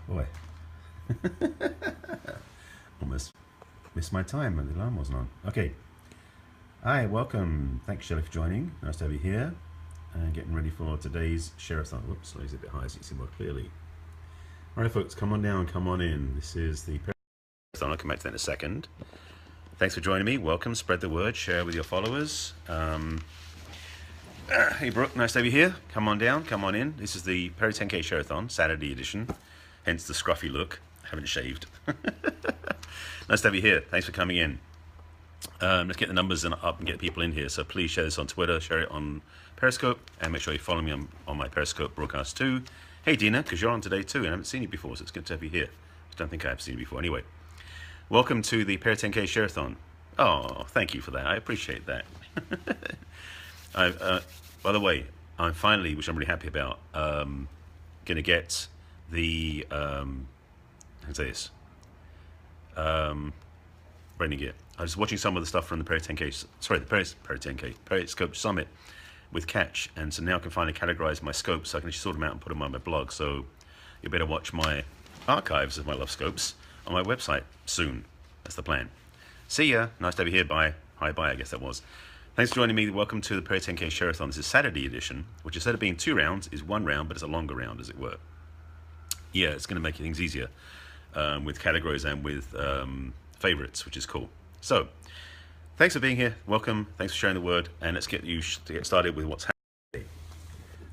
Boy, almost missed my time when the alarm wasn't on. Okay. Hi, welcome. Thanks, Shelley, for joining. Nice to have you here. And getting ready for today's Sheriff's on. Whoops, lays a bit high so you can see more clearly. All right, folks, come on down, come on in. This is the Sheriff's on. I'll come back to that in a second. Thanks for joining me. Welcome. Spread the word. Share with your followers. Hey, Brooke, nice to have you here. Come on down, come on in. This is the Perry 10K Share-a-thon, Saturday edition. Hence the scruffy look. I haven't shaved. Nice to have you here. Thanks for coming in. Let's get the numbers up and get people in here. So please share this on Twitter, share it on Periscope, and make sure you follow me on my Periscope broadcast too. Hey, Dina, because you're on today too, and I haven't seen you before, so it's good to have you here. I don't think I have seen you before. Anyway, welcome to the Perry 10K Share-a-thon. Oh, thank you for that. I appreciate that. By the way, I'm finally, which I'm really happy about, going to get the, how can I say this? Branding gear. I was watching some of the stuff from the Perry 10K, sorry, the Perry 10K, Periscope Summit with Catch, and so now I can finally categorize my scopes so I can just sort them out and put them on my blog. So you better watch my archives of my love scopes on my website soon. That's the plan. See ya. Nice to have you here. Bye. Hi, bye, I guess that was. Thanks for joining me. Welcome to the Perry 10K Share-a-thon. This is Saturday edition, which instead of being 2 rounds is 1 round, but it's a longer round, as it were. Yeah, it's going to make things easier with categories and with favorites, which is cool. So, thanks for being here. Welcome. Thanks for sharing the word, and let's get started with what's happening.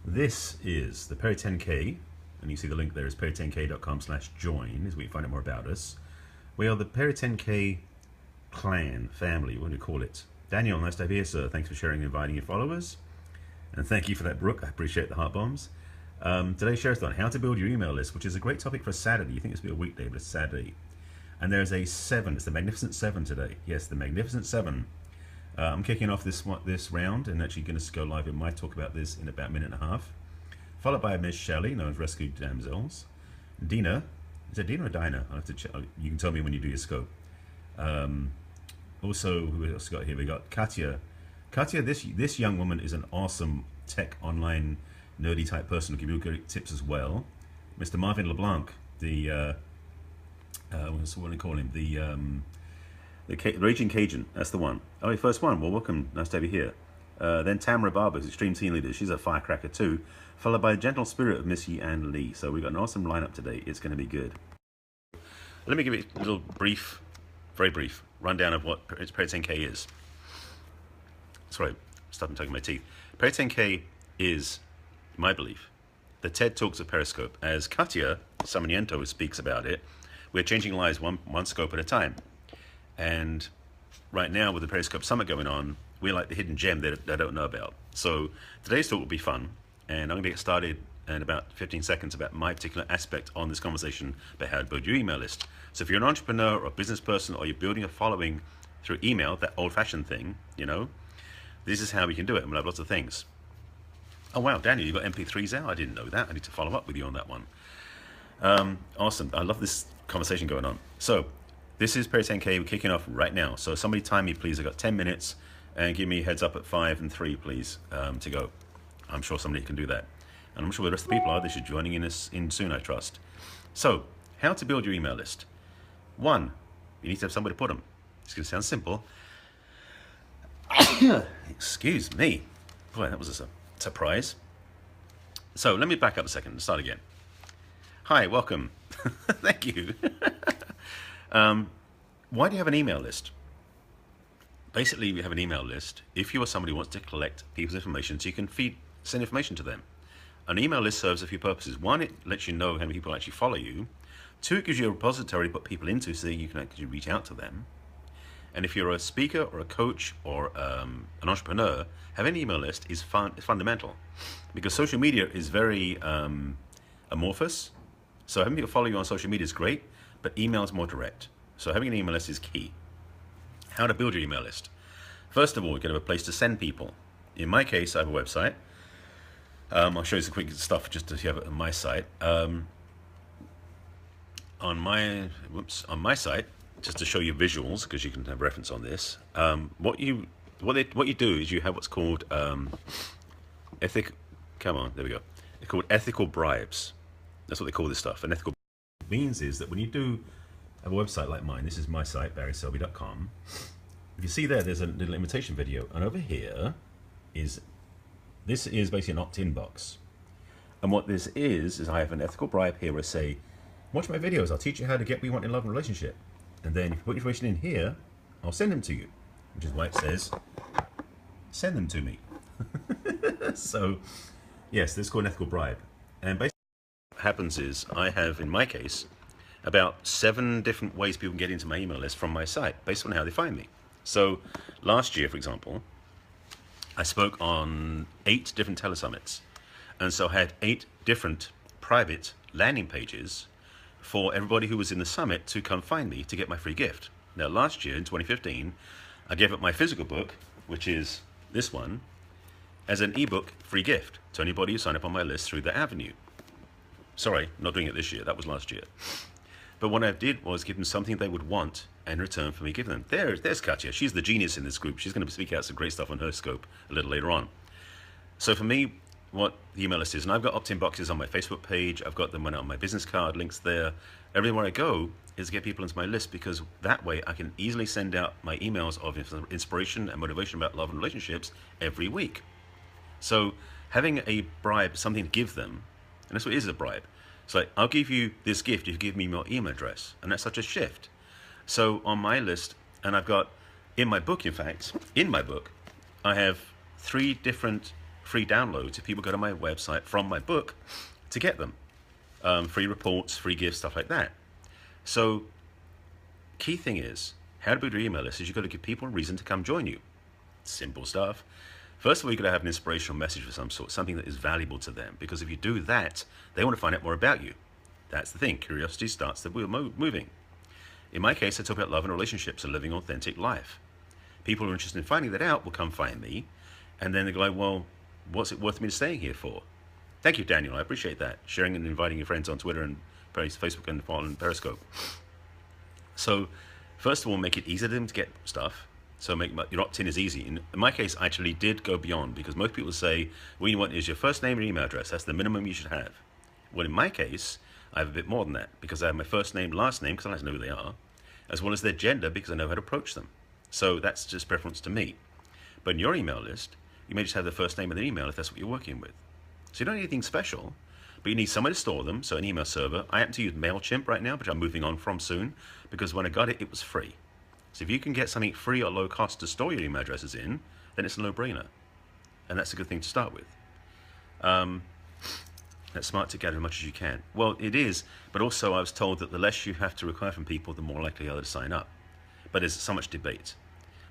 This is the Perry 10K, and you see the link there is perry10k.com/join, is where you find out more about us. We are the Perry 10K clan, family, what do you call it? Daniel, nice to have you here, sir. Thanks for sharing and inviting your followers. And thank you for that, Brooke. I appreciate the heart bombs. Today's Share-a-thon, how to build your email list, which is a great topic for Saturday. You think it's going to be a weekday, but it's Saturday. And there's a 7. It's the Magnificent 7 today. Yes, the Magnificent 7. I'm kicking off this round and actually going to go live in my talk about this in about a minute and a half. Followed by Miss Shelley, known as Rescue Damsels. Dina. Is it Dina or Dinah? I'll have to check. You can tell me when you do your scope. Also, who else got here? We got Katya. Katya, this young woman is an awesome tech online nerdy type person who give you great tips as well. Mr. Marvin LeBlanc, the what do you call him? The Raging Cajun. That's the one. Oh, first one. Well, welcome. Nice to have you here. Then Tamara Barber, who's Extreme Team Leader. She's a firecracker too. Followed by the Gentle Spirit of Missy Ann Lee. So we've got an awesome lineup today. It's going to be good. Let me give you a little brief, very brief rundown of what Perry 10K is. Sorry, stop taking my teeth. Perry 10K is, in my belief, the TED Talks of Periscope. As Katya Samaniento speaks about it, we're changing lives one scope at a time. And right now, with the Periscope Summit going on, we're like the hidden gem that I don't know about. So today's talk will be fun, and I'm going to get started in about 15 seconds about my particular aspect on this conversation about how to build your email list. So if you're an entrepreneur or a business person, or you're building a following through email, that old-fashioned thing, you know, this is how we can do it, and we'll have lots of things. Oh wow, Daniel, you got MP3s out? I didn't know that. I need to follow up with you on that one. Awesome. I love this conversation going on. So this is Perry 10K. We're kicking off right now. So somebody time me, please. I got 10 minutes, and give me a heads up at 5 and 3, please, to go. I'm sure somebody can do that. And I'm sure the rest of the people are. They should be joining in soon, I trust. So, how to build your email list. 1, you need to have somewhere to put them. It's going to sound simple. Excuse me. Boy, that was a surprise. So, let me back up a second and start again. Hi, welcome. Thank you. Why do you have an email list? Basically, we have an email list if you are somebody who wants to collect people's information so you can send information to them. An email list serves a few purposes. 1, it lets you know how many people actually follow you. 2, it gives you a repository to put people into so that you can actually reach out to them. And if you're a speaker or a coach or an entrepreneur, having an email list is fundamental, because social media is very amorphous. So having people follow you on social media is great, but email is more direct. So having an email list is key. How to build your email list. First of all, you're going to have a place to send people. In my case, I have a website. I'll show you some quick stuff just to have it on my site. On my site, just to show you visuals, because you can have reference on this. What you do is you have what's called Come on, there we go. They're called ethical bribes. That's what they call this stuff, an ethical it means is that when you do have a website like mine, this is my site, barryselby.com. If you see there's a little invitation video, and over here this is basically an opt-in box. And what this is I have an ethical bribe here where I say, watch my videos, I'll teach you how to get what you want in love and relationship. And then if you put your information in here, I'll send them to you, which is why it says, send them to me. So, yes, this is called an ethical bribe. And basically what happens is I have, in my case, about 7 different ways people can get into my email list from my site based on how they find me. So last year, for example, I spoke on 8 different telesummits. And so I had 8 different private landing pages for everybody who was in the summit to come find me to get my free gift. Now, last year in 2015, I gave up my physical book, which is this one, as an ebook free gift to anybody who signed up on my list through the avenue. Sorry, not doing it this year. That was last year. But what I did was give them something they would want in return for me giving them. There's Katya. She's the genius in this group. She's going to speak out some great stuff on her scope a little later on. So for me, what the email list is, and I've got opt-in boxes on my Facebook page. I've got them on my business card, links there. Everywhere I go is to get people into my list, because that way I can easily send out my emails of inspiration and motivation about love and relationships every week. So having a bribe, something to give them, and that's what it is, a bribe. It's like, I'll give you this gift if you give me your email address. And that's such a shift. So on my list, and I've got in my book, in fact, in my book, I have 3 different free downloads if people go to my website from my book to get them. Free reports, free gifts, stuff like that. So key thing is, how to build your email list is you've got to give people a reason to come join you. Simple stuff. First of all, you've got to have an inspirational message of some sort, something that is valuable to them. Because if you do that, they want to find out more about you. That's the thing. Curiosity starts the wheel moving. In my case, I talk about love and relationships and living an authentic life. People who are interested in finding that out will come find me. And then they go like, well, what's it worth me staying here for? Thank you, Daniel. I appreciate that. Sharing and inviting your friends on Twitter and Facebook and following Periscope. So first of all, make it easy for them to get stuff. So make your opt-in is easy. In my case, I actually did go beyond, because most people say, what you want is your first name and email address. That's the minimum you should have. Well, in my case, I have a bit more than that, because I have my first name, last name, because I like to know who they are, as well as their gender, because I know how to approach them. So that's just preference to me. But in your email list, you may just have the first name and the email if that's what you're working with. So you don't need anything special, but you need somewhere to store them, so an email server. I happen to use MailChimp right now, which I'm moving on from soon, because when I got it, it was free. So if you can get something free or low cost to store your email addresses in, then it's a no-brainer. And that's a good thing to start with. That's smart to gather as much as you can. Well, it is, but also I was told that the less you have to require from people, the more likely they are to sign up. But there's so much debate.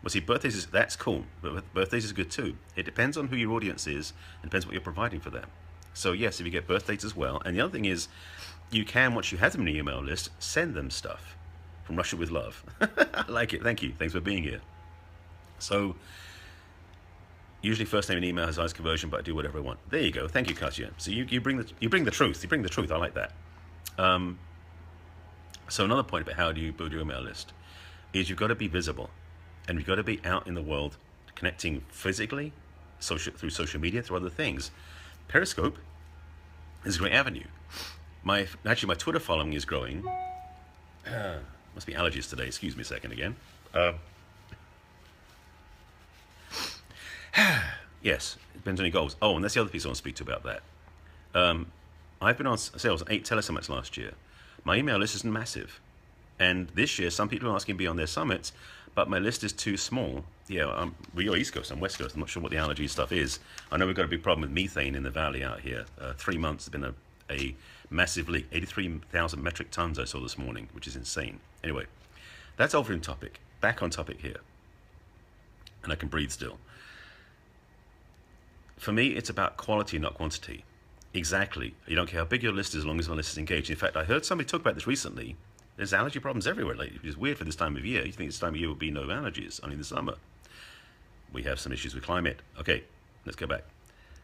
Well, see, birthdays, that's cool, but birthdays is good too. It depends on who your audience is, and depends what you're providing for them. So yes, if you get birthdays as well. And the other thing is, you can, once you have them in your email list, send them stuff. From Russia with love. I like it. Thank you. Thanks for being here. So, usually first name and email has highest conversion, but I do whatever I want. There you go. Thank you, Katya. So you bring the truth. You bring the truth. I like that. So another point about how do you build your email list is you've got to be visible, and you've got to be out in the world, connecting physically, through social media, through other things. Periscope is a great avenue. Actually, my Twitter following is growing. Must be allergies today. Excuse me a second again. Yes, it depends on your goals. Oh, and that's the other piece I want to speak to about that. I've been on sales 8 telesummits last year. My email list isn't massive. And this year, some people are asking to be on their summits, but my list is too small. Yeah, we're East Coast, I'm West Coast. I'm not sure what the allergy stuff is. I know we've got a big problem with methane in the valley out here. 3 months has been a massive leak. 83,000 metric tons I saw this morning, which is insane. Anyway, that's over in topic. Back on topic here. And I can breathe still. For me, it's about quality, not quantity. Exactly. You don't care how big your list is as long as my list is engaged. In fact, I heard somebody talk about this recently. There's allergy problems everywhere lately, which is weird for this time of year. You think this time of year will be no allergies, only in the summer. We have some issues with climate. Okay, let's go back.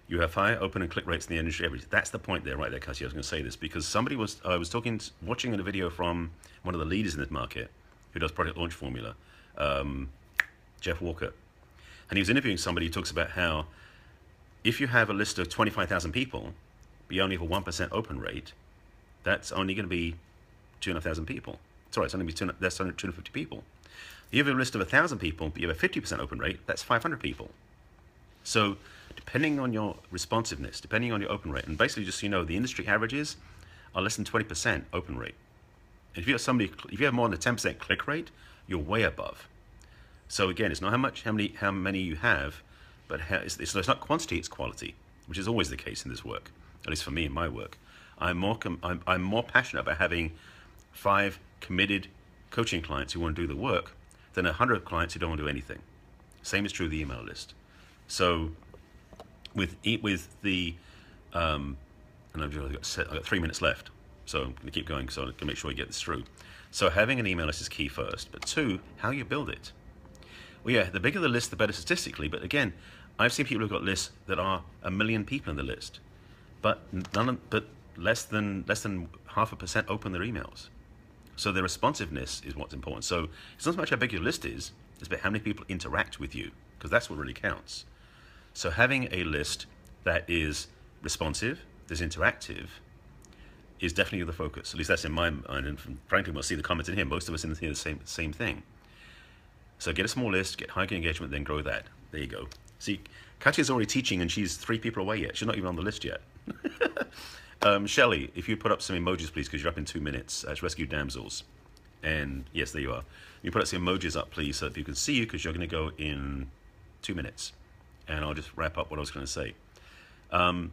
You have high open and click rates in the industry. That's the point there, right there, Cassie. I was going to say this because I was watching a video from one of the leaders in this market who does product launch formula, Jeff Walker. And he was interviewing somebody who talks about how if you have a list of 25,000 people, but you only have a 1% open rate, that's only going to be 2,500 people. Sorry, it's only that's 250 people. You have a list of 1,000 people, but you have a 50% open rate, that's 500 people. So depending on your responsiveness, depending on your open rate, and basically just so you know, the industry averages are less than 20% open rate. If you have more than a 10% click rate, you're way above. So again, it's not how many you have, but it's not quantity, it's quality, which is always the case in this work, at least for me in my work. I'm more passionate about having 5 committed coaching clients who want to do the work than 100 clients who don't want to do anything. Same is true of the email list. So with the and I've got 3 minutes left, so I'm going to keep going so I can make sure I get this through. So having an email list is key first, but 2, how you build it. Well, yeah, the bigger the list, the better statistically. But again, I've seen people who've got lists that are 1 million people in the list, but less than 0.5% open their emails. So the responsiveness is what's important. So it's not so much how big your list is, it's about how many people interact with you, because that's what really counts. So having a list that is responsive, that's interactive, is definitely the focus. At least that's in my mind, and frankly, we'll see the comments in here. Most of us in here the same thing. So get a small list, get high engagement, then grow that. There you go. See, Katya's already teaching, and she's 3 people away yet. She's not even on the list yet. Shelley, if you put up some emojis, please, because you're up in 2 minutes. It's Rescue Damsels. And yes, there you are. You put up some emojis up, please, so that people can see you, because you're going to go in 2 minutes. And I'll just wrap up what I was going to say. And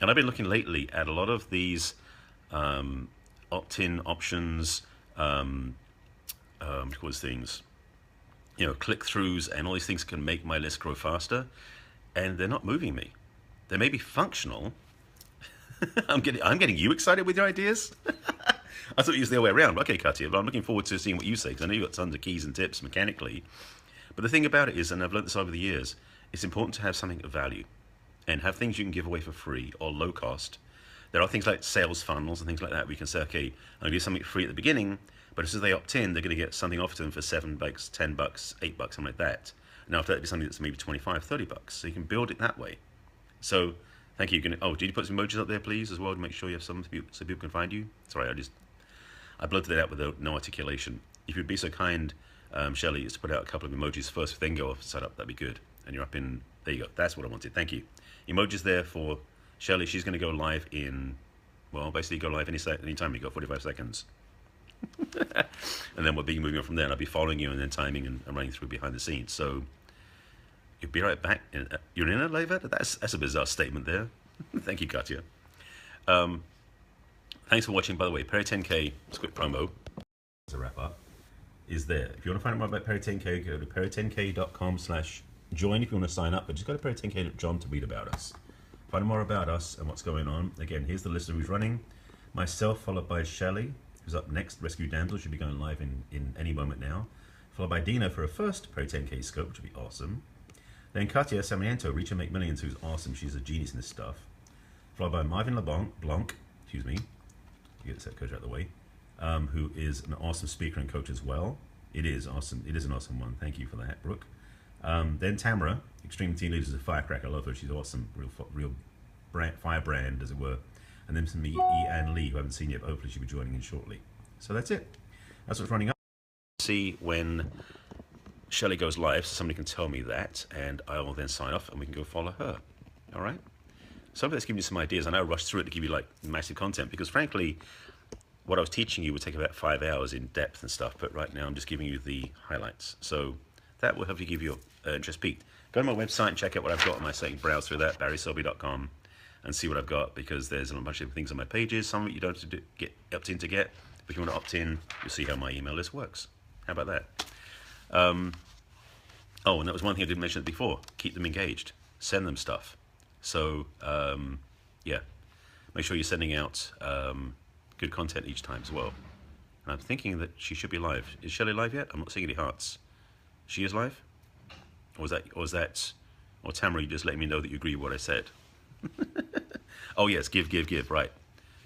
I've been looking lately at a lot of these opt-in options, what call things, you know, click-throughs, and all these things can make my list grow faster, and they're not moving me. They may be functional. I'm getting you excited with your ideas. I thought it was the other way around. Okay, Katya, but I'm looking forward to seeing what you say, because I know you've got tons of keys and tips mechanically. But the thing about it is, and I've learned this over the years, it's important to have something of value and have things you can give away for free or low cost. There are things like sales funnels and things like that where you can say, okay, I'm going to do something free at the beginning, but as soon as they opt in, they're going to get something offered to them for $7, $10, $8, something like that. And after that, it'll be something that's maybe $25, $30. So you can build it that way. So thank you. Oh, did you put some emojis up there, please, as well, to make sure you have some so people can find you? Sorry, I blurted that out with no articulation. If you'd be so kind, Shelley, is to put out a couple of emojis first, then go off set up, that'd be good. And you're up in, there you go. That's what I wanted. Thank you. Emojis there for Shelley. She's going to go live in, well, basically go live anytime. You got 45 seconds. And then we'll be moving on from there. And I'll be following you and then timing and running through behind the scenes. So you'll be right back. You're in it, Lever? That's a bizarre statement there. Thank you, Katya. Thanks for watching. By the way, Perry 10K, it's a quick promo. As a wrap up, is there. If you want to find out more about Perry 10K, go to perry10k.com/join if you want to sign up. But just go to perry10k.com to read about us. Find out more about us and what's going on. Again, here's the list of who's running. Myself, followed by Shelley, who's up next. Rescue Damsel should be going live in any moment now. Followed by Dina for a first Perry 10K scope, which will be awesome. Then Katya Samiento, Reach and Make Millions, who's awesome. She's a genius in this stuff. Followed by Marvin LeBlanc, excuse me, to get the set coach out of the way, who is an awesome speaker and coach as well. It is awesome. It is an awesome one. Thank you for that, Brooke. Then Tamara, Extreme Team Leaders, is a firecracker. I love her. She's awesome. Real firebrand, as it were. And then some Ann Lee, who I haven't seen yet, but hopefully she'll be joining in shortly. So that's it. That's what's running up. See when Shelley goes live, so somebody can tell me that, and I will then sign off, and we can go follow her. All right? So hopefully that's giving you some ideas. I know I rushed through it to give you like massive content, because frankly, what I was teaching you would take about 5 hours in depth and stuff, but right now I'm just giving you the highlights. So that will hopefully give you an interest peaked. Go to my website and check out what I've got on my site. Browse through that, barryselby.com, and see what I've got, because there's a bunch of things on my pages. Some of it you don't have to get opt in to get. But if you want to opt in, you'll see how my email list works. How about that? Oh, and that was one thing I didn't mention before. Keep them engaged. Send them stuff. So, yeah, make sure you're sending out good content each time as well. And I'm thinking that she should be live. Is Shelley live yet? I'm not seeing any hearts. She is live? Or Tamara, you just letting me know that you agree with what I said? Oh, yes, give, right.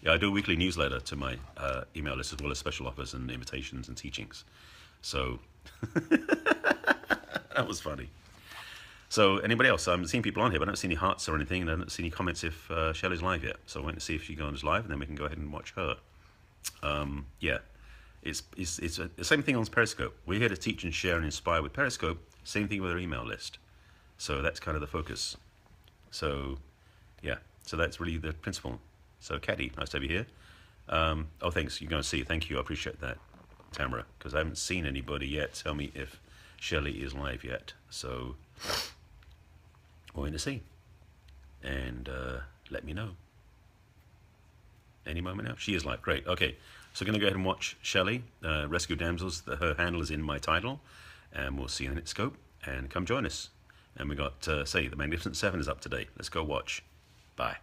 Yeah, I do a weekly newsletter to my email list, as well as special offers and invitations and teachings. So, that was funny. So anybody else? I'm seeing people on here, but I don't see any hearts or anything, and I don't see any comments if Shelley's live yet. So I wait to see if she goes live, and then we can go ahead and watch her. Yeah. It's the same thing on Periscope. We're here to teach and share and inspire with Periscope. Same thing with our email list. So that's kind of the focus. So yeah, so that's really the principle. So Caddy, nice to have you here. Oh, thanks. You're going to see. Thank you. I appreciate that, Tamara, because I haven't seen anybody yet tell me if Shelley is live yet. So we're going to see. And let me know. Any moment now. She is live. Great. Okay. So going to go ahead and watch Shelley, Rescue Damsels. Her handle is in my title. And we'll see you in the next scope. And come join us. And we got, say, the Magnificent Seven is up today. Let's go watch. Bye.